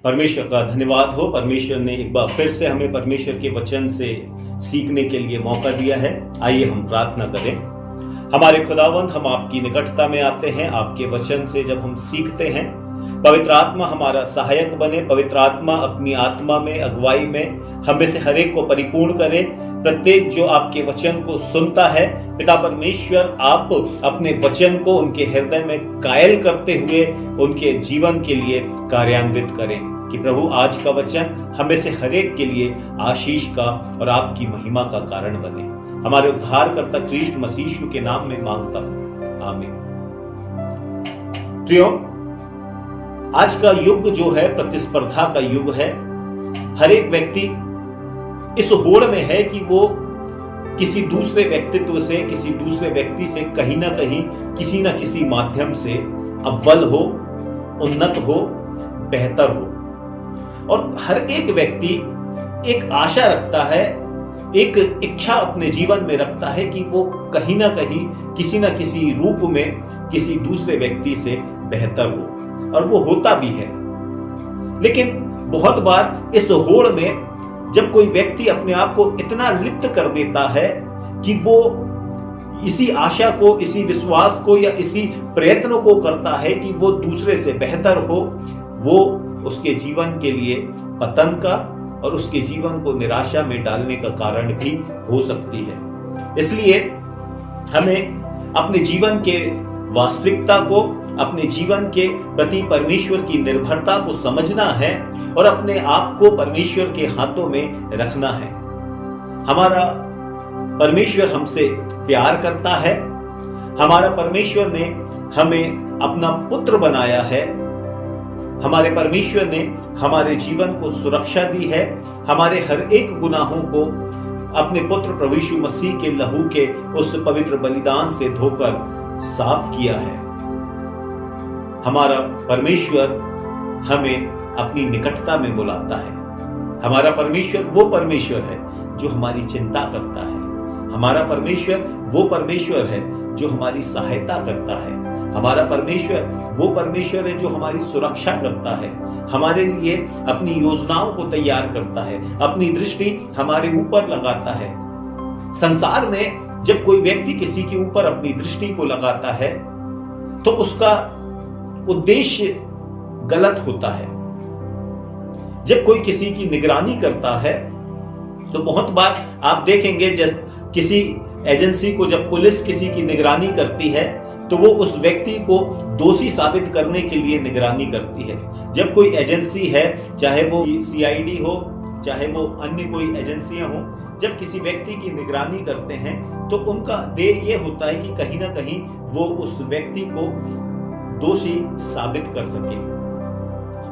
परमेश्वर का धन्यवाद हो। परमेश्वर ने एक बार फिर से हमें परमेश्वर के वचन से सीखने के लिए मौका दिया है। आइए हम प्रार्थना करें। हमारे खुदावंद, हम आपकी निकटता में आते हैं। आपके वचन से जब हम सीखते हैं, पवित्र आत्मा हमारा सहायक बने। पवित्र आत्मा अपनी आत्मा में, अगुवाई में हमें से हर एक को परिपूर्ण करे। प्रत्येक जो आपके वचन को सुनता है, पिता परमेश्वर, आप अपने वचन को उनके हृदय में कायल करते हुए उनके जीवन के लिए कार्यान्वित करें कि प्रभु आज का वचन हमें से हर एक के लिए आशीष का और आपकी महिमा का कारण बने। हमारे उद्धारकर्ता ख्रीष्ट मसीह यीशु के नाम में मांगता हूं, आमीन। प्रियो, आज का युग जो है प्रतिस्पर्धा का युग है। हर एक व्यक्ति इस होड़ में है कि वो किसी दूसरे व्यक्तित्व से, किसी दूसरे व्यक्ति से कहीं ना कहीं, किसी ना किसी माध्यम से अव्वल हो, उन्नत हो, बेहतर हो। और हर एक व्यक्ति एक आशा रखता है, एक इच्छा अपने जीवन में रखता है कि वो कहीं ना कहीं, किसी ना किसी रूप में किसी दूसरे व्यक्ति से बेहतर हो, और वो होता भी है। लेकिन बहुत बार इस होड़ में जब कोई व्यक्ति अपने आप को इतना लिप्त कर देता है कि वो इसी आशा को, इसी विश्वास को या इसी प्रयत्नों को करता है कि वो दूसरे से बेहतर हो, वो उसके जीवन के लिए पतन का और उसके जीवन को निराशा में डालने का कारण भी हो सकती है। इसलिए हमें अपने जीवन के वास्तविकता को, अपने जीवन के प्रति परमेश्वर की निर्भरता को समझना है और अपने आप को परमेश्वर के हाथों में रखना है। हमारा परमेश्वर हमसे प्यार करता है। हमारा परमेश्वर ने हमें अपना पुत्र बनाया है। हमारे परमेश्वर ने हमारे जीवन को सुरक्षा दी है। हमारे हर एक गुनाहों को अपने पुत्र प्रभु यीशु मसीह के लहू के उस पवित्र बलिदान से धोकर साफ किया है। हमारा परमेश्वर हमें अपनी निकटता में बुलाता है। हमारा परमेश्वर वो परमेश्वर है जो हमारी चिंता करता है। हमारा परमेश्वर वो परमेश्वर है जो हमारी सहायता करता है। हमारा परमेश्वर वो परमेश्वर है जो हमारी सुरक्षा करता है, हमारे लिए अपनी योजनाओं को तैयार करता है, अपनी दृष्टि हमारे ऊपर लगाता है। संसार में जब कोई व्यक्ति किसी के ऊपर अपनी दृष्टि को लगाता है तो उसका उद्देश्य गलत होता है। जब कोई किसी की निगरानी करता है तो बहुत बार आप देखेंगे, जब किसी एजेंसी को, जब पुलिस किसी की निगरानी करती है तो वो उस व्यक्ति को दोषी साबित करने के लिए निगरानी करती है। जब कोई एजेंसी है, चाहे वो सीआईडी हो, चाहे वो अन्य कोई एजेंसियां हो, जब किसी व्यक्ति की निगरानी करते हैं तो उनका ध्येय ये होता है कि कहीं ना कहीं वो उस व्यक्ति को दोषी साबित कर सके।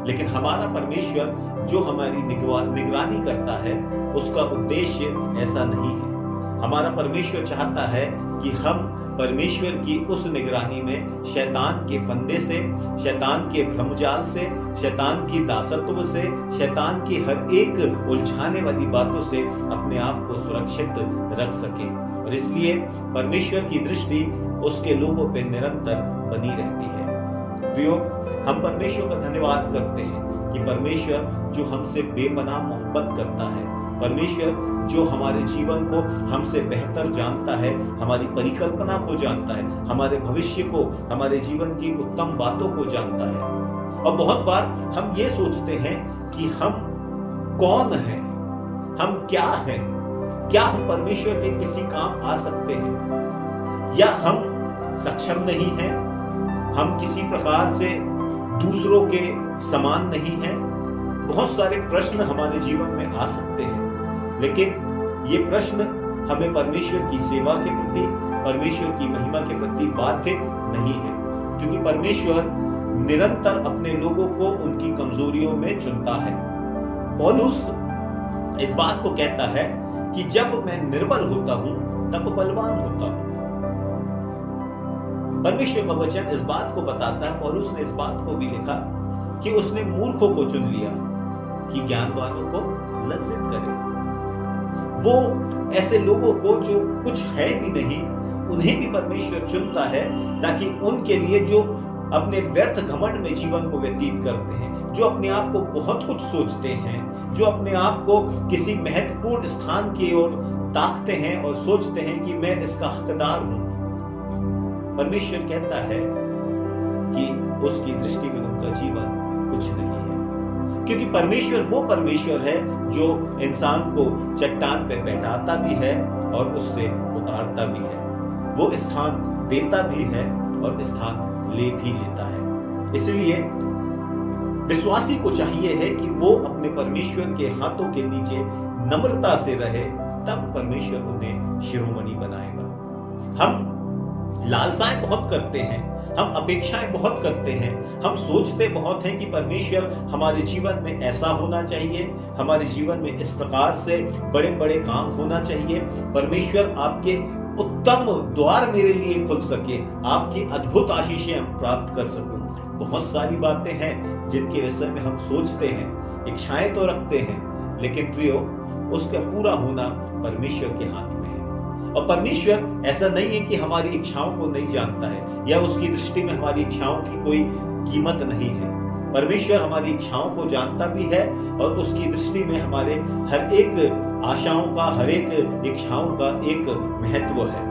लेकिन हमारा परमेश्वर जो हमारी निगरानी करता है, उसका उद्देश्य ऐसा नहीं है। हमारा परमेश्वर चाहता है कि हम परमेश्वर की उस निगरानी में शैतान के फंदे से, शैतान के भ्रमजाल से, शैतान की दासत्व से, शैतान की हर एक उलझाने वाली बातों से अपने आप को सुरक्षित रख सके। और इसलिए परमेश्वर की दृष्टि उसके लोगों पे निरंतर बनी रहती है। प्रियो, हम परमेश्वर का धन्यवाद करते हैं कि परमेश्वर जो हमसे बेपनाह मोहब्बत करता है, परमेश्वर जो हमारे जीवन को हमसे बेहतर जानता है, हमारी परिकल्पना को जानता है, हमारे भविष्य को, हमारे जीवन की उत्तम बातों को जानता है। और बहुत बार हम ये सोचते हैं कि हम कौन हैं, हम क्या हैं, क्या हम परमेश्वर के किसी काम आ सकते हैं, या हम सक्षम नहीं हैं, हम किसी प्रकार से दूसरों के समान नहीं हैं। बहुत सारे प्रश्न हमारे जीवन में आ सकते हैं, लेकिन ये प्रश्न हमें परमेश्वर की सेवा के प्रति, परमेश्वर की महिमा के प्रति बाध्य नहीं है, क्योंकि परमेश्वर निरंतर अपने लोगों को उनकी कमजोरियों में चुनता है। पौलुस इस बात को कहता है कि जब मैं निर्बल होता हूं तब बलवान होता हूं। परमेश्वर का वचन इस बात को बताता है। पौलुस ने इस बात को भी लिखा कि उसने मूर्खों को चुन लिया कि ज्ञानवानों को लज्जित करे। वो ऐसे लोगों को जो कुछ है भी नहीं, उन्हें भी परमेश्वर चुनता है ताकि उनके लिए जो अपने व्यर्थ घमंड में जीवन को व्यतीत करते हैं, जो अपने आप को बहुत कुछ सोचते हैं, जो अपने आप को किसी महत्वपूर्ण स्थान की ओर ताकते हैं और सोचते हैं कि मैं इसका हकदार हूं, परमेश्वर कहता है कि उसकी दृष्टि में उनका जीवन कुछ नहीं है। क्योंकि परमेश्वर वो परमेश्वर है जो इंसान को चट्टान पे बैठाता भी है और उससे उतारता भी है, वो स्थान देता भी है और स्थान ले भी लेता है। इसलिए विश्वासी को चाहिए है कि वो अपने परमेश्वर के हाथों के नीचे नम्रता से रहे, तब परमेश्वर उन्हें शिरोमणि बनाएगा। हम लालसाएं बहुत करते हैं, हम अपेक्षाएं बहुत करते हैं, हम सोचते बहुत हैं कि परमेश्वर हमारे जीवन में ऐसा होना चाहिए, हमारे जीवन में इस प्रकार से बड़े बड़े काम होना चाहिए, परमेश्वर आपके उत्तम द्वार मेरे लिए खुल सके, आपकी अद्भुत आशीषें हम प्राप्त कर सकूं। बहुत सारी बातें हैं जिनके विषय में हम सोचते हैं, इच्छाएं तो रखते हैं, लेकिन प्रियो उसका पूरा होना परमेश्वर के हाथ में है। और परमेश्वर ऐसा नहीं है कि हमारी इच्छाओं को नहीं जानता है या उसकी दृष्टि में हमारी इच्छाओं की कोई कीमत नहीं है। परमेश्वर हमारी इच्छाओं को जानता भी है और उसकी दृष्टि में हमारे हर एक आशाओं का, हर एक इच्छाओं का एक महत्व है।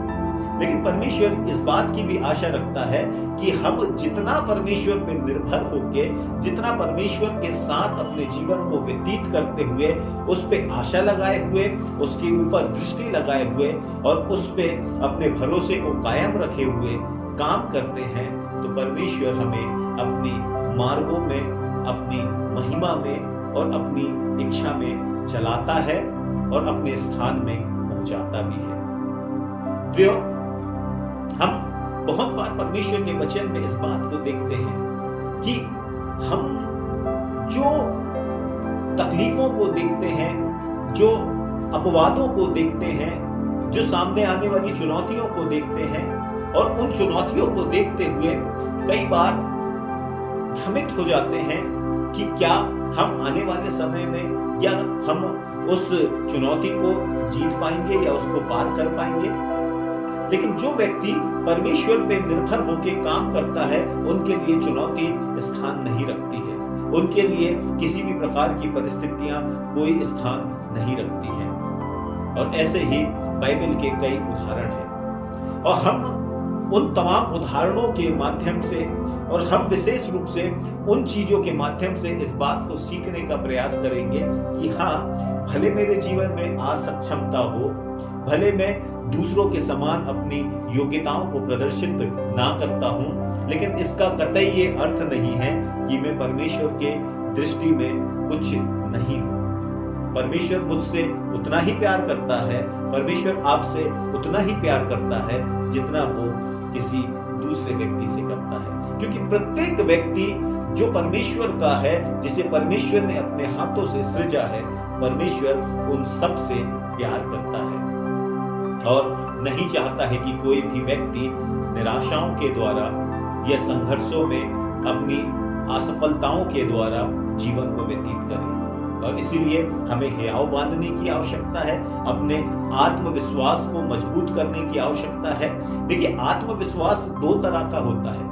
लेकिन परमेश्वर इस बात की भी आशा रखता है कि हम जितना परमेश्वर पर निर्भर होके, जितना परमेश्वर के साथ अपने जीवन को व्यतीत करते हुए, उस पे आशा लगाए हुए, उसके ऊपर दृष्टि लगाए हुए और उस पे अपने भरोसे को कायम रखे हुए काम करते हैं, तो परमेश्वर हमें अपनी मार्गों में, अपनी महिमा में और अपनी इच्छा में चलाता है और अपने स्थान में पहुंचाता भी है। प्रियो, हम बहुत बार परमेश्वर के वचन में इस बात को देखते हैं कि हम जो तकलीफों को देखते हैं, जो अपवादों को देखते हैं, जो सामने आने वाली चुनौतियों को देखते हैं और उन चुनौतियों को देखते हुए कई बार भ्रमित हो जाते हैं कि क्या हम आने वाले समय में या हम उस चुनौती को जीत पाएंगे या उसको पार कर पाएंगे। लेकिन जो व्यक्ति परमेश्वर पे निर्भर होकर काम करता है, उनके लिए चुनौती स्थान नहीं रखती है, उनके लिए किसी भी प्रकार की परिस्थितियां कोई स्थान नहीं रखती है। और ऐसे ही बाइबल के कई उदाहरण हैं और हम उन तमाम उदाहरणों के माध्यम से और हम विशेष रूप से उन चीजों के माध्यम से इस बात को सीखने का प्रयास करेंगे कि हाँ, भले मेरे जीवन में असक्षमता हो, भले मैं दूसरों के समान अपनी योग्यताओं को प्रदर्शित ना करता हूं, लेकिन इसका कतई ये अर्थ नहीं है कि मैं परमेश्वर के दृष्टि में कुछ नहीं हूं। परमेश्वर मुझसे उतना ही प्यार करता है, परमेश्वर आपसे उतना ही प्यार करता है जितना वो किसी दूसरे व्यक्ति से करता है। क्योंकि प्रत्येक व्यक्ति जो परमेश्वर का है, जिसे परमेश्वर ने अपने हाथों से सृजा है, परमेश्वर उन सब से प्यार करता है और नहीं चाहता है कि कोई भी व्यक्ति निराशाओं के द्वारा या संघर्षों में अपनी असफलताओं के द्वारा जीवन को व्यतीत करे। और इसीलिए हमें हियाव बांधने की आवश्यकता है, अपने आत्मविश्वास को मजबूत करने की आवश्यकता है। देखिए, आत्मविश्वास दो तरह का होता है।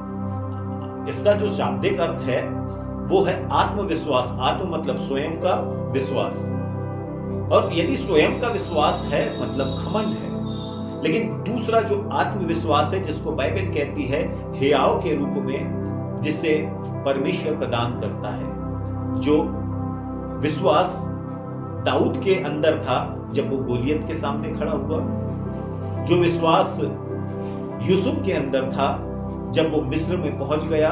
इसका जो शाब्दिक अर्थ है वो है आत्मविश्वास। आत्म मतलब स्वयं का, विश्वास, और यदि स्वयं का विश्वास है मतलब घमंड है। लेकिन दूसरा जो आत्मविश्वास है, जिसको बाइबल कहती है हियाव के रूप में, जिसे परमेश्वर प्रदान करता है, जो विश्वास दाऊद के अंदर था जब वो गोलियत के सामने खड़ा हुआ, जो विश्वास यूसुफ के अंदर था जब वो मिस्र में पहुंच गया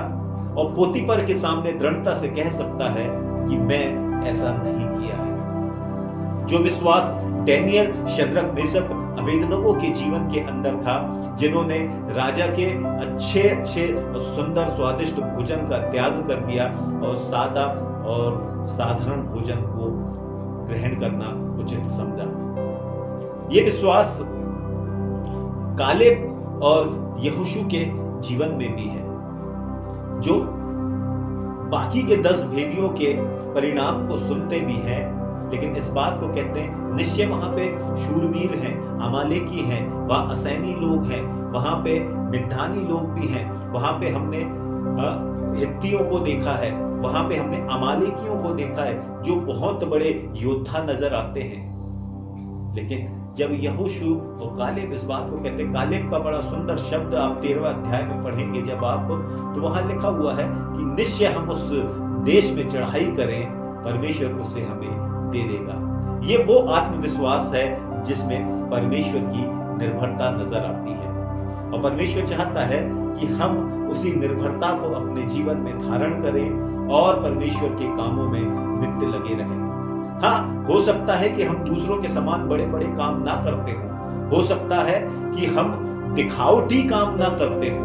और पोतीफर के सामने दृढ़ता से कह सकता है कि मैं ऐसा नहीं किया है, जो विश्वास डैनियल, शद्रक, मेशक, अबेदनगो के जीवन के अंदर था, जिन्होंने राजा के अच्छे और सुंदर स्वादिष्ट भोजन का त्याग कर दिया और सादा और साधारण भोजन को ग्रहण करना उचित समझा। ये विश्वास कालेब और यहोशू के जीवन में भी है, जो बाकी के 10 भेदियों के परिणाम को सुनते भी हैं, लेकिन इस बात को कहते हैं निश्चय वहां पे शूरवीर हैं, अमालेकी हैं, वहां असैनी लोग हैं, वहां पे मिद्यानी लोग भी हैं, वहां पे हमने हित्तियों को देखा है, वहां पे हमने अमालेकियों को देखा है जो बहुत बड़े योद्धा नजर आते हैं। लेकिन जब यहोशू और कालेब इस बात को कहते हैं, कालेब का बड़ा सुंदर शब्द आप 13वें अध्याय में पढ़ेंगे जब आप, तो वहां लिखा हुआ है कि निश्चय हम उस देश में चढ़ाई करें, परमेश्वर उसे हमें दे देगा। ये वो आत्मविश्वास है जिसमें परमेश्वर की निर्भरता नजर आती है, और परमेश्वर चाहता है कि हम उसी निर्भरता को अपने जीवन में धारण करें और परमेश्वर के कामों में नित्य लगे रहें। हाँ, हो सकता है कि हम दूसरों के समान बड़े बड़े काम ना करते हो सकता है कि हम दिखावटी काम ना करते हो,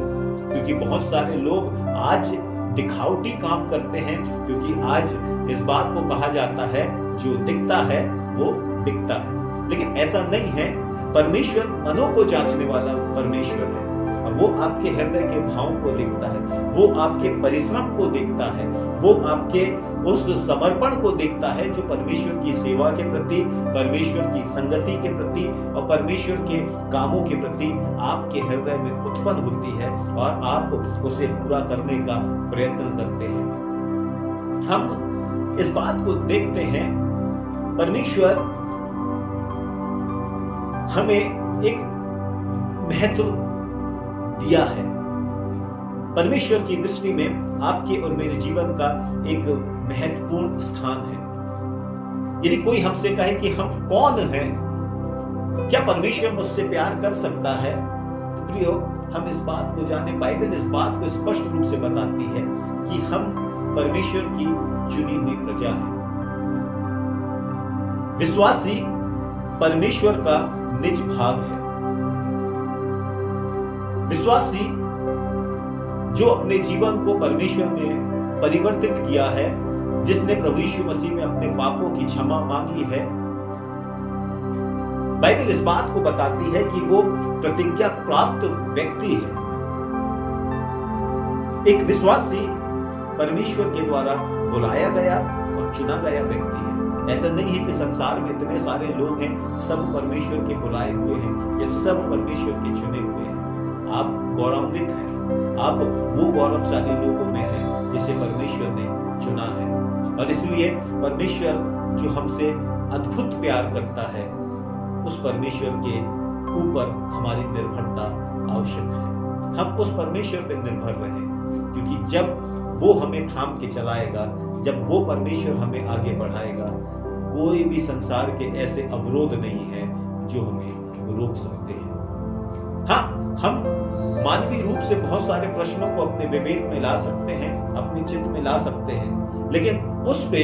क्योंकि बहुत सारे लोग आज दिखावटी काम करते हैं, क्योंकि आज इस बात को कहा जाता है जो दिखता है वो बिकता है। लेकिन ऐसा नहीं है, परमेश्वर मनों को जांचने वाला परमेश्वर है, और वो आपके हृदय के भावों को देखता है, वो आपके परिश्रम को देखता है, वो आपके उस समर्पण को देखता है जो परमेश्वर की सेवा के प्रति, परमेश्वर की संगति के प्रति और परमेश्वर के कामों के प्रति आपके हृदय में उत्पन्न होती है, और आप उसे पूरा करने का प्रयत्न करते हैं। हम इस बात को देखते हैं, परमेश्वर हमें एक महत्व दिया है। परमेश्वर की दृष्टि में आपके और मेरे जीवन का एक महत्वपूर्ण स्थान है। यदि कोई हमसे कहे कि हम कौन हैं, क्या परमेश्वर मुझसे प्यार कर सकता है, तो प्रियो हम इस बात को जाने, बाइबल इस बात को स्पष्ट रूप से बताती है कि हम परमेश्वर की चुनी हुई प्रजा हैं। विश्वासी परमेश्वर का निज भाग है। विश्वासी जो अपने जीवन को परमेश्वर में परिवर्तित किया है, जिसने प्रभु यीशु मसीह में अपने पापों की क्षमा मांगी है, बाइबल इस बात को बताती है कि वो प्रतिज्ञा प्राप्त व्यक्ति है। एक विश्वासी परमेश्वर के द्वारा बुलाया गया और चुना गया व्यक्ति है। ऐसा नहीं है कि संसार में इतने सारे लोग हैं, सब परमेश्वर के बुलाए हुए हैं या सब परमेश्वर के चुने हुए हैं। आप गौरवान्वित हैं, आप वो गौरवशाली लोगों में हैं जिसे परमेश्वर ने चुना है, और इसलिए परमेश्वर जो हमसे अद्भुत प्यार करता है, उस परमेश्वर के ऊपर हमारी निर्भरता आवश्यक है। हम उस परमेश्वर पर निर्भर रहें, क्योंकि जब वो हमें थाम के चलाएगा, जब वो परमेश्वर हमें आगे बढ़ाएगा, कोई भी संसार के ऐसे अवरोध नहीं है जो हमें रोक सकते हैं। हाँ, हम मानवीय रूप से बहुत सारे प्रश्नों को अपने विवेक में ला सकते हैं, अपने चित्त में ला सकते हैं, लेकिन उस पे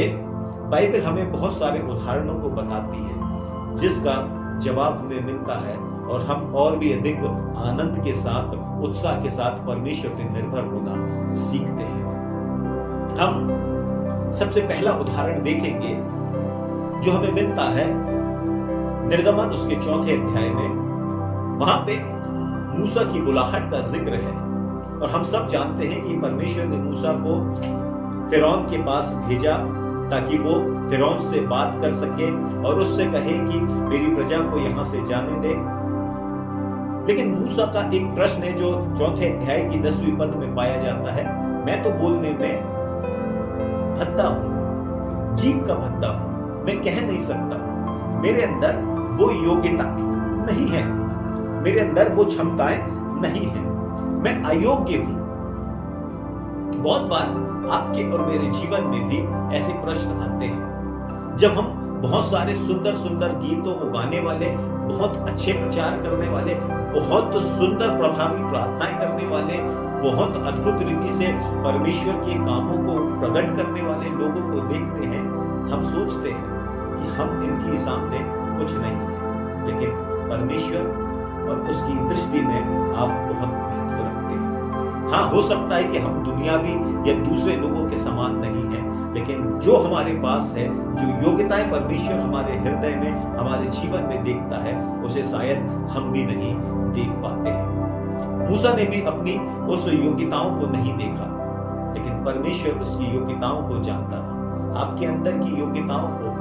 बाइबल हमें बहुत सारे उदाहरणों को बताती है जिसका जवाब हमें मिलता है, और हम और भी अधिक आनंद के साथ, उत्साह के साथ परमेश्वर पर निर्भर होना सीखते हैं। हम सबसे पहला उदाहरण देखेंगे जो हमें मिलता है निर्गमन उसके 4 अध्याय में। वहां पे मूसा की बुलाहट का जिक्र है, और हम सब जानते हैं कि परमेश्वर ने मूसा को फिरौन के पास भेजा ताकि वो फिरौन से बात कर सके और उससे कहे कि मेरी प्रजा को यहां से जाने दे। लेकिन मूसा का एक प्रश्न है जो 4 अध्याय की 10वीं पद में पाया जाता है, मैं तो बोलने में भद्दा हूं, जीभ का भद्दा हूं, मैं कह नहीं सकता, मेरे अंदर वो योग्यता नहीं है, मेरे अंदर वो क्षमताएं नहीं है, मैं अयोग्य हूं। बहुत बार आपके और मेरे जीवन में भी ऐसे प्रश्न आते हैं, जब हम बहुत सारे सुंदर सुंदर गीतों को गाने वाले, बहुत अच्छे प्रचार करने वाले, बहुत सुंदर प्रभावी प्रार्थनाएं करने वाले, बहुत अद्भुत रीति से परमेश्वर के कामों को प्रकट करने वाले लोगों को देखते हैं, हम सोचते हैं कि हम इनके सामने कुछ नहीं है, लेकिन परमेश्वर और उसकी दृष्टि में आप बहुत महत्व रखते हैं। हाँ, हो सकता है कि हम दुनियावी या दूसरे लोगों के समान नहीं हैं, लेकिन जो हमारे पास है, जो योग्यताएं परमेश्वर हमारे हृदय में, हमारे जीवन में देखता है, उसे शायद हम भी नहीं देख पाते हैं। मूसा ने भी अपनी उस योग्यताओं को नहीं देखा, लेकिन परमेश्वर उसकी योग्यताओं को जानता था। आपके अंदर की योग्यताओं को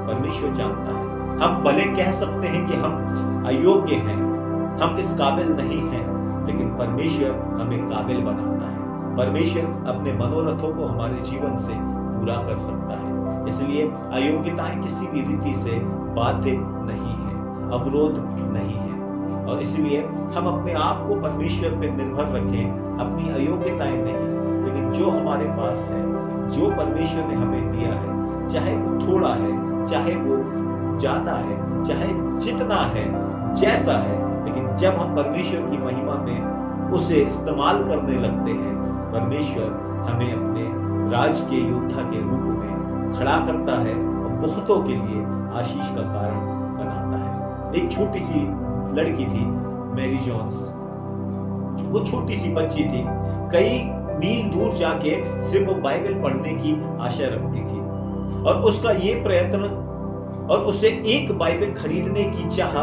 परमेश्वर जानता है। हम भले कह सकते हैं कि हम अयोग्य हैं, हम इस काबिल नहीं हैं, लेकिन परमेश्वर हमें काबिल बनाता है। परमेश्वर अपने मनोरथों को हमारे जीवन से पूरा कर सकता है। इसलिए अयोग्यताएं किसी भी रीति से बाध्य नहीं है, अवरोध नहीं है। और इसलिए हम अपने आप को परमेश्वर पर निर्भर रखें, अपनी अयोग्यताएं नहीं, लेकिन जो हमारे पास है, जो परमेश्वर ने हमें दिया है, चाहे वो थोड़ा है, चाहे वो ज्यादा है, चाहे जितना है, जैसा है, लेकिन जब हम परमेश्वर की महिमा में उसे इस्तेमाल करने लगते हैं, परमेश्वर हमें अपने राज के योद्धा के रूप में खड़ा करता है और बहुतों के लिए आशीष का कारण बनाता है। एक छोटी सी लड़की थी, मैरी जोन्स। वो छोटी सी बच्ची थी, कई मील दूर जाके सिर्फ बाइबल पढ़ने की आशा रखती थी, और उसका ये प्रयत्न और उसे एक बाइबल खरीदने की चाह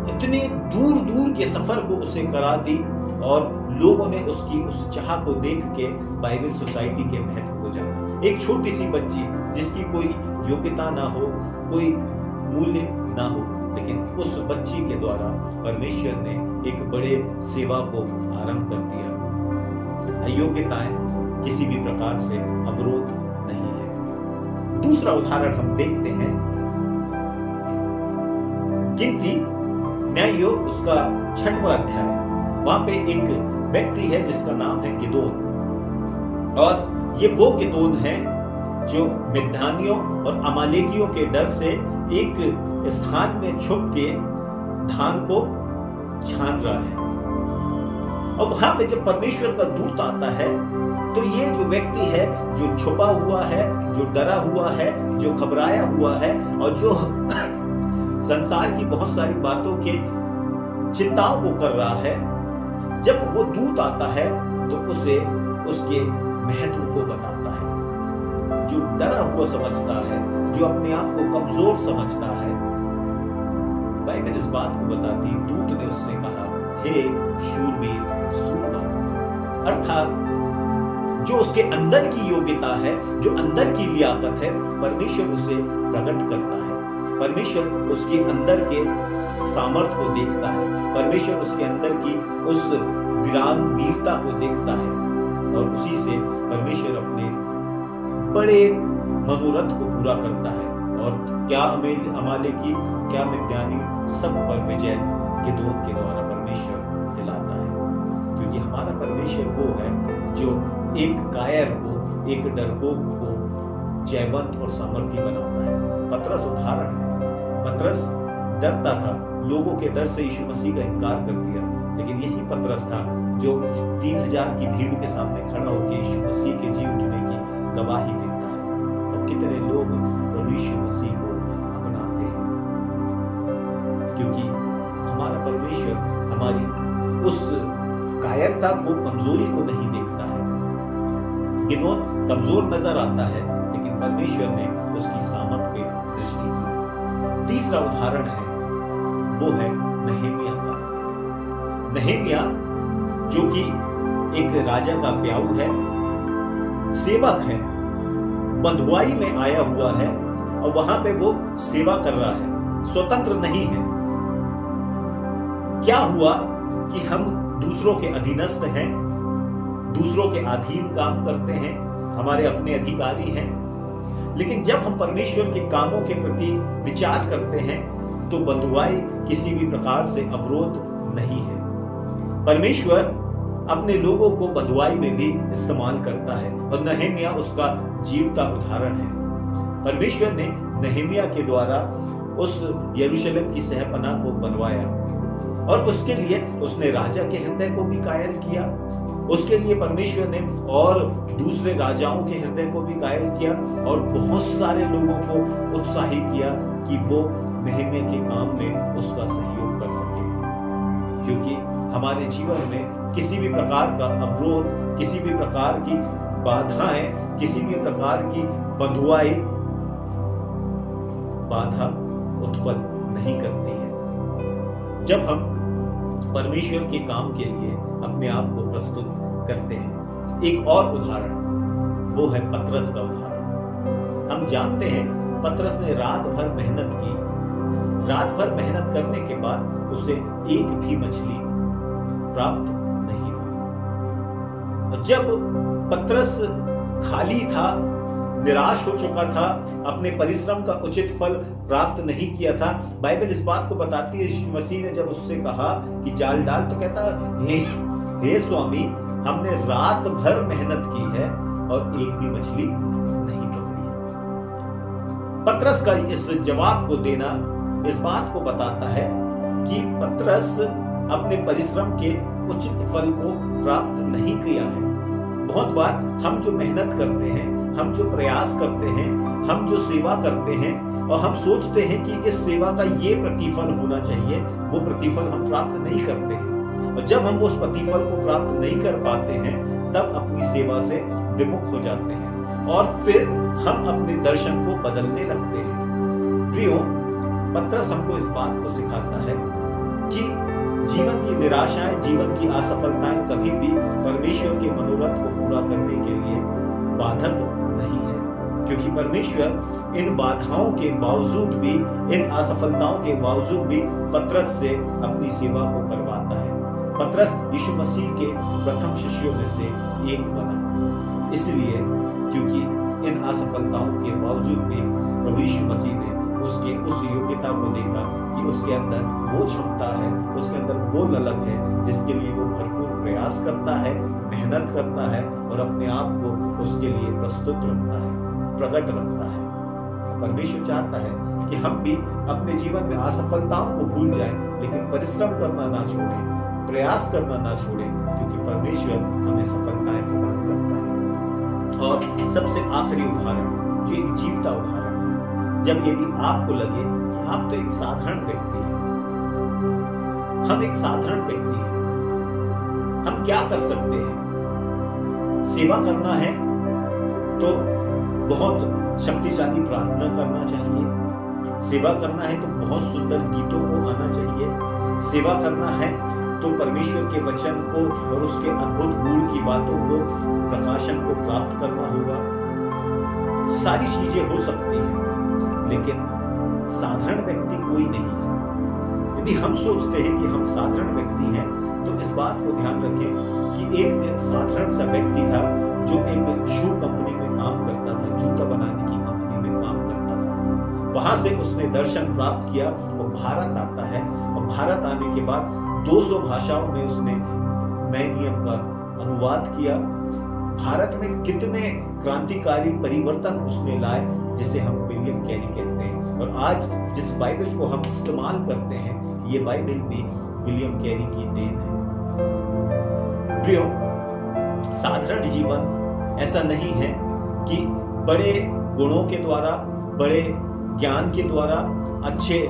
इतने दूर दूर के सफर को उसे करा दी, और लोगों ने उसकी उस चाह को देख के बाइबल सोसाइटी के महत्व को जाना। एक छोटी सी बच्ची जिसकी कोई योग्यता ना हो, कोई मूल्य ना हो, लेकिन उस बच्ची के द्वारा परमेश्वर ने एक बड़े सेवा को आरंभ कर दिया। अयोग्यताएं किसी भी प्रकार से अवरोध नहीं है। दूसरा उदाहरण हम देखते हैं, गिनती न्याय योग उसका 6वां अध्याय। वहां पे एक व्यक्ति है जिसका नाम है गिदोन, और ये वो गिदोन है जो मिद्यानियों और अमालेकियों के डर से एक स्थान में छुप के धान को छान रहा है। और वहां पे जब परमेश्वर का दूत आता है, तो ये जो व्यक्ति है, जो छुपा हुआ है, जो डरा हुआ है, जो घबराया हुआ है, और जो संसार की बहुत सारी बातों के चिंताओं को कर रहा है, जब वो दूत आता है तो उसे उसके महत्व को बताता है। जो डरा हुआ समझता है, जो अपने आप को कमजोर समझता है, बाइबल इस बात को बताती, दूत ने उससे कहा, हे शूरवीर सुनना। अर्थात जो उसके अंदर की योग्यता है, जो अंदर की लियाकत है, परमेश्वर उसे प्रकट करता है। परमेश्वर उसके अंदर के सामर्थ्य को देखता है, परमेश्वर उसके अंदर की उस वीरता को देखता है, और उसी से परमेश्वर अपने बड़े मनोरथ को पूरा करता है। और क्या अमालेकी, क्या मिद्यानी, सब पर विजय गिदोन के द्वारा परमेश्वर दिलाता है। क्योंकि हमारा परमेश्वर वो है जो एक कायर को, एक डरपोक को जयवंत और सामर्थी बनाता है। पतरस उदाहरण है। पतरस डरता था, लोगों के डर से यीशु मसीह का इनकार कर दिया, लेकिन यही पतरस था जो 3000 की भीड़ के सामने खड़ा होकर यीशु मसीह के जी उठने की गवाही देता है। और कितने लोग प्रभु यीशु मसीह को अपनाते हैं, क्योंकि हमारा परमेश्वर हमारी उस कायरता को, कमजोरी को नहीं देखता है। गिदोन कमजोर नजर आता है, लेकिन परमेश्वर ने उसकी सामर्थ पे दृष्टि की। तीसरा उदाहरण है, वो है नहेमिया का। नहेमिया जो कि एक राजा का प्याऊ है, सेवक है, बंधुआई में आया हुआ है, और वहां पे वो सेवा कर रहा है, स्वतंत्र नहीं है। क्या हुआ कि हम दूसरों के अधीनस्थ हैं, दूसरों के अधीन काम करते हैं, हमारे अपने अधिकारी हैं, लेकिन जब हम परमेश्वर के कामों के प्रति विचार करते हैं तो बंधुआई किसी भी प्रकार से अवरोध नहीं है। परमेश्वर अपने लोगों को बंधुआई में भी इस्तेमाल करता है, और नहेमिया उसका जीवता उदाहरण है। परमेश्वर ने नहेमिया के द्वारा उस यरूशलेम की सहपनाह को बनवाया, और उसके लिए उसने राजा के हृदय को भी कायल किया। उसके लिए परमेश्वर ने और दूसरे राजाओं के हृदय को भी कायल किया, और बहुत सारे लोगों को उत्साहित किया कि वो नहेमिया के काम में उसका सहयोग कर सके। क्योंकि हमारे जीवन में किसी भी प्रकार का अवरोध, किसी भी प्रकार की बाधाएं, किसी भी प्रकार की बंधुआई बाधा उत्पन्न नहीं करती है। जब हम परमेश्वर के काम के लिए अपने आप को प्रस्तुत करते हैं। एक और उदाहरण, वो है पतरस का उदाहरण। हम जानते हैं पतरस ने रात भर मेहनत की, रात भर मेहनत करने के बाद उसे एक भी मछली प्राप्त नहीं हुई। जब पतरस खाली था, निराश हो चुका था, अपने परिश्रम का उचित फल प्राप्त नहीं किया था, बाइबल इस बात को बताती है, यीशु मसीह ने जब उससे कहा कि जाल डाल, तो कहता हे स्वामी, हमने रात भर मेहनत की है और एक भी मछली नहीं पकड़ी। पतरस का इस जवाब को देना इस बात को बताता है कि पतरस अपने परिश्रम के उचित फल को प्राप्त नहीं किया है। बहुत बार हम जो मेहनत करते हैं, हम जो प्रयास करते हैं, हम जो सेवा करते हैं और हम सोचते हैं कि इस सेवा का ये प्रतिफल होना चाहिए, वो प्रतिफल हम प्राप्त नहीं करते हैं। और जब हम उस प्रतिफल को प्राप्त नहीं कर पाते हैं, तब अपनी सेवा से विमुख हो जाते हैं और फिर हम अपने दर्शन को बदलने लगते हैं। प्रियो, पतरस हमको इस बात को सिखाता है कि जीवन की निराशाएं, जीवन की असफलताएं कभी भी परमेश्वर के मनोरथ को पूरा करने के लिए बाधक नहीं है, क्योंकि परमेश्वर इन बाधाओं के बावजूद भी, इन असफलताओं के बावजूद भी पतरस से अपनी सेवा को करवाता है। पतरस यीशु मसीह के प्रथम शिष्यों में से एक बना, इसलिए क्योंकि इन असफलताओं के बावजूद भी प्रभु यीशु मसीह ने उसके उस योग्यता को देखा कि उसके अंदर वो क्षमता है, उसके अंदर वो ललक है जिसके लिए वो भरपूर प्रयास करता है, मेहनत करता है और अपने आप को उसके लिए प्रस्तुत रखता है, प्रकट रखता है। परमेश्वर चाहता है कि हम भी अपने जीवन में असफलताओं को भूल जाएं, लेकिन परिश्रम करना ना छोड़ें, प्रयास करना ना छोड़ें, क्योंकि परमेश्वर हमें सफलताएं प्रदान करता है। और सबसे आखिरी उदाहरण, जो एक जीवता उदाहरण, जब यदि आपको लगे कि आप तो एक साधारण व्यक्ति हैं, हम एक साधारण व्यक्ति हैं, हम क्या कर सकते हैं? सेवा करना है तो बहुत शक्तिशाली प्रार्थना करना चाहिए, सेवा करना है तो बहुत सुंदर गीतों को आना चाहिए, सेवा करना है तो परमेश्वर के वचन को और उसके अद्भुत गुण की बातों को, प्रकाशन को प्राप्त करना होगा। सारी चीजें हो सकती हैं, लेकिन साधारण व्यक्ति कोई नहीं है। यदि हम सोचते हैं कि हम साधारण व्यक्ति हैं, तो इस बात को ध्यान रखें कि एक साधारण सा व्यक्ति था जो एक शू कंपनी में काम करता था, जूता बनाने की कंपनी में काम करता था। वहां से उसने दर्शन प्राप्त किया, वो भारत आता है और भारत आने के बाद 200 भाषाओं में उसने नए नियम का अनुवाद किया। भारत में कितने क्रांतिकारी परिवर्तन उसने लाए, जिसे हम विलियम कैरी कहते हैं। और आज जिस बाइबल को हम इस्तेमाल करते हैं, ये बाइबल भी विलियम कैरी की देन है। प्रियो, साधारण जीवन ऐसा नहीं है कि बड़े गुणों के द्वारा, बड़े ज्ञान के द्वारा, अच्छे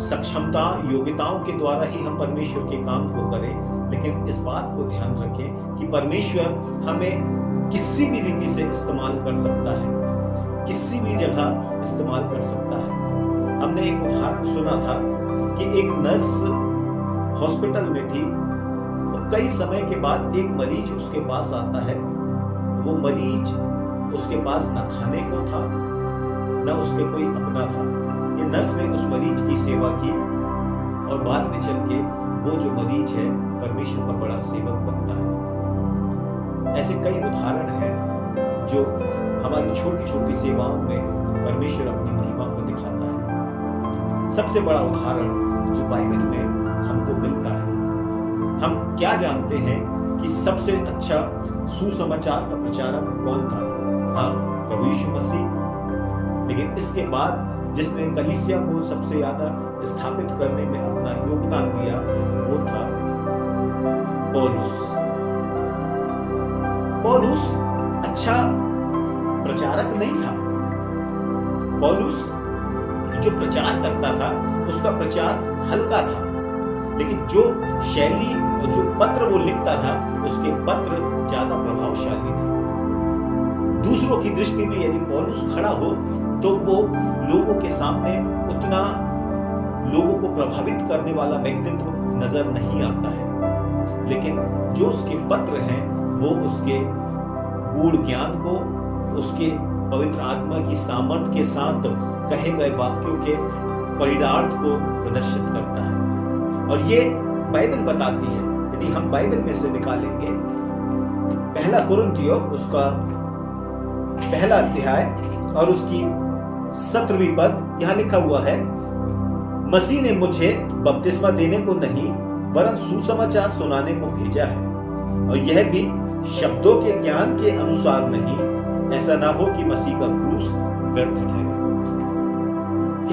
सक्षमता, योग्यताओं के द्वारा ही हम परमेश्वर के काम को करें। लेकिन इस बात को ध्यान रखें कि परमेश्वर हमें किसी भी रीति से इस्तेमाल कर सकता है, किसी भी जगह इस्तेमाल कर सकता है। हमने एक उदाहरण सुना था कि एक नर्स हॉस्पिटल में थी, और कई समय के बाद एक मरीज उसके पास आता है। वो मरीज उसके पास न खाने को था, न उसके कोई अपना था। ये नर्स ने उस मरीज की सेवा की और बाद में चल के वो जो मरीज है परमेश्वर का बड़ा सेवक बनता है। ऐसे कई उदाहरण हैं जो हमारी छोटी छोटी सेवाओं में परमेश्वर अपनी महिमा को दिखाता है। सबसे बड़ा उदाहरण जो बाइबल में हमको मिलता है, हम क्या जानते हैं कि सबसे अच्छा सुसमाचार का प्रचारक कौन था? हाँ, प्रभु यीशु मसीह। लेकिन इसके बाद जिसने कलीसिया को सबसे ज्यादा स्थापित करने में अपना योगदान दिया, वो था पौलुस। पौलुस अच्छा प्रचारक नहीं था। पौलुस जो प्रचार करता था, उसका प्रचार हल्का था, लेकिन जो शैली और जो पत्र वो लिखता था, उसके पत्र ज्यादा प्रभावशाली थे। दूसरों की दृष्टि में यदि पौलुस खड़ा हो तो वो लोगों के सामने उतना लोगों को प्रभावित करने वाला व्यक्तित्व नजर नहीं आता है, लेकिन जो उसके पत्र हैं वो उसके गूढ़ ज्ञान को, उसके पवित्र आत्मा की सामर्थ के साथ कहे गए वाक्यों के परिणार्थ को प्रदर्शित करता है। और ये बाइबल बताती है। यदि हम बाइबल में से निकालेंगे पहला कुरिन्थियों उसका पहला अध्याय और उसकी 17वीं पद यहां लिखा हुआ है, मसीह ने मुझे बपतिस्मा देने को नहीं वरन सुसमाचार सुनाने को भेजा है, और यह भी शब्दों के ज्ञान के अनुसार नहीं, ऐसा ना हो कि मसीह का क्रूस व्यर्थ ठहरे।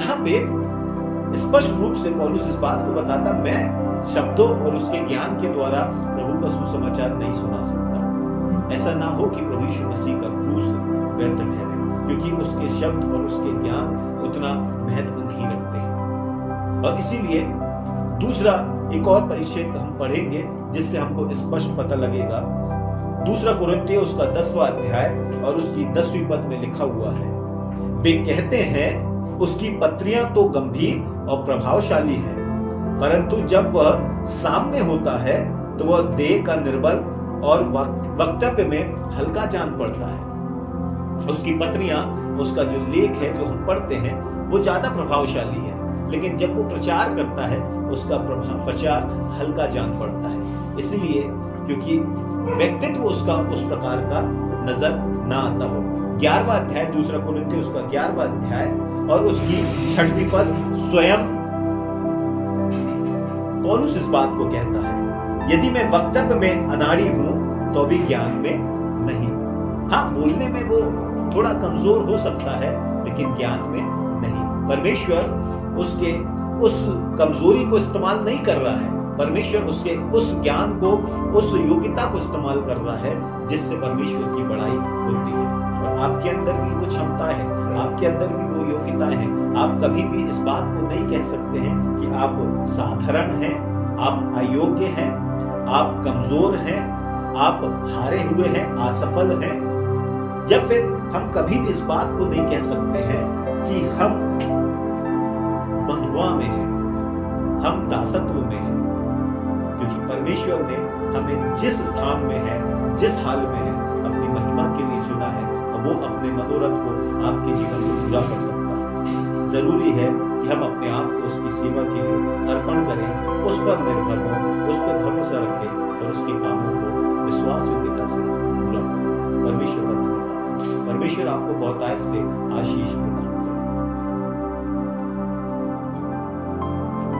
यहां पे स्पष्ट रूप से पौलुस इस बात को बताता, मैं शब्दों और उसके ज्ञान के द्वारा प्रभु का सुसमाचार नहीं सुना सकता। ऐसा ना हो कि प्रभु यीशु मसीह का क्रूस व्यर्थ ठहरे, क्योंकि उसके शब्द और उसके ज्ञान उतना महत्व नहीं रखते हैं। और इसीलिए दूसरा एक और परिच्छेद हम पढ़ेंगे जिससे हमको स्पष्ट पता लगेगा। दूसरा कुरिन्थियों उसका 10वां अध्याय और उसकी 10वीं पद में लिखा हुआ है, वे कहते हैं उसकी पत्रियां तो गंभीर और प्रभावशाली हैं, परंतु जब वह सामने होता है तो वह देह का निर्बल और वक्तव्य में हल्का जान पड़ता है। उसकी पत्रियां, उसका जो लेख है जो हम पढ़ते हैं वो ज्यादा प्रभावशाली है, लेकिन जब वो प्रचार करता है उसका प्रचार हल्का जान पड़ता है, इसलिए क्योंकि व्यक्तित्व उसका उस प्रकार का नजर ना आता हो। 11वां अध्याय दूसरा कुरिन्थियों उसका 11वां अध्याय और उसकी 6वीं पद स्वयं पौलुस इस बात को कहता है, यदि मैं वक्तव्य में अनाड़ी हूं तो भी ज्ञान में नहीं। हाँ, बोलने में वो थोड़ा कमजोर हो सकता है लेकिन ज्ञान में नहीं। परमेश्वर उसके उस कमजोरी को इस्तेमाल नहीं कर रहा है, परमेश्वर उसके उस ज्ञान को, उस योग्यता को इस्तेमाल कर रहा है जिससे परमेश्वर की बड़ाई होती है। और आपके अंदर भी वो क्षमता है, आपके अंदर भी वो योग्यता है। आप कभी भी इस बात को नहीं कह सकते हैं कि आप साधारण हैं, आप अयोग्य हैं, आप कमजोर हैं, आप हारे हुए हैं, असफल हैं, या फिर हम कभी भी इस बात को नहीं कह सकते हैं कि हम बंधुआ में हैं, हम दासत्व में हैं, क्योंकि परमेश्वर ने हमें जिस स्थान में है, जिस हाल में है, अपनी महिमा के लिए चुना है और वो अपने मनोरथ को आपके जीवन से पूरा कर सकता है। जरूरी है कि हम अपने आप को उसकी सेवा के लिए अर्पण करें, उस पर निर्भर हो, उस पर भरोसा रखें और उसके कामों को विश्वास योग्यता से पूरा करें। परमेश्वर का धन्यवाद। परमेश्वर आपको बहुतायत से आशीष देता है।